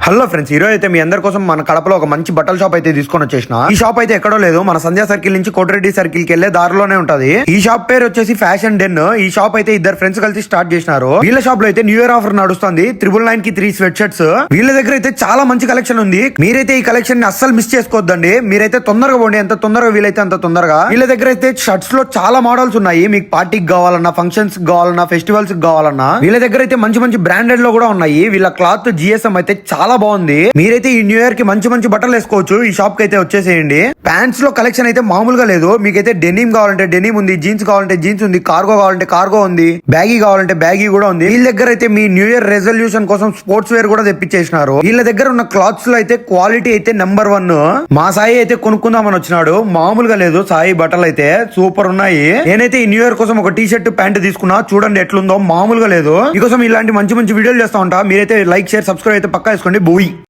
Hello friends, ఈ రోజు అయితే మీ అందరి కోసం మన కడపలో ఒక మంచి బట్టల షాప్ అయితే తీసుకొని వచ్చేసిన. ఈ షాప్ అయితే ఎక్కడో లేదు, మన సంధ్యా సర్కిల్ నుంచి కోటిరెడ్డి సర్కిల్ కి వెళ్లే దారిలోనే ఉంటది. ఈ షాప్ పేరు వచ్చేసి ఫ్యాషన్ డెన్. ఈ షాప్ అయితే ఇద్దరు ఫ్రెండ్స్ కలిసి స్టార్ట్ చేసినారు. వీళ్ళ షాప్ లో అయితే న్యూ ఇయర్ ఆఫర్ నడుస్తుంది. 999 కి 3 స్వెట్ షర్ట్స్. వీళ్ళ దగ్గర అయితే చాలా మంచి కలెక్షన్ ఉంది. మీరైతే ఈ కలెక్షన్ ని అస్సలు మిస్ చేసుకోవద్దండి. మీరైతే తొందరగా పోండి, ఎంత తొందరగా వీలైతే అంత తొందరగా. వీళ్ళ దగ్గర అయితే షర్ట్స్ లో చాలా మోడల్స్ ఉన్నాయి. మీకు పార్టీకి కావాలన్నా, ఫంక్షన్స్ కావాలన్నా, ఫెస్టివల్స్ కావాలన్నా వీళ్ళ దగ్గర అయితే మంచి మంచి బ్రాండెడ్ లో కూడా ఉన్నాయి. వీళ్ళ క్లాత్ జిఎస్ఎం అయితే చాలా బాగుంది. మీరైతే ఈ న్యూ ఇయర్ కి మంచి మంచి బట్టలు వేసుకోవచ్చు. ఈ షాప్ కి అయితే వచ్చేసేయండి. ప్యాంట్స్ లో కలెక్షన్ అయితే మామూలుగా లేదు. మీకైతే డెనిమ్ కావాలంటే డెనిమ్ ఉంది, జీన్స్ కావాలంటే జీన్స్ ఉంది, కార్గో కావాలంటే కార్గో ఉంది, బ్యాగీ కావాలంటే బ్యాగీ కూడా ఉంది. వీళ్ళ దగ్గర అయితే మీ న్యూ ఇయర్ రెజల్యూషన్ కోసం స్పోర్ట్స్ వేర్ కూడా తెప్పించేసినారు. వీళ్ళ దగ్గర ఉన్న క్లాత్స్ లో అయితే క్వాలిటీ అయితే నెంబర్ 1. మా సాయి అయితే కొనుక్కుందామని వచ్చినాడు. మామూలుగా లేదు సాయి బట్టలు అయితే సూపర్ ఉన్నాయి. నేనైతే ఈ న్యూ ఇయర్ కోసం ఒక టీ షర్ట్ ప్యాంట్ తీసుకున్నా. చూడండి ఎట్లుందో, మామూలుగా లేదు. మీకోసం ఇలాంటి మంచి మంచి వీడియోలు చేస్తా ఉంటా. మీరైతే లైక్ షేర్ సబ్స్క్రైబ్ అయితే పక్కా వేసుకోండి. బూయి.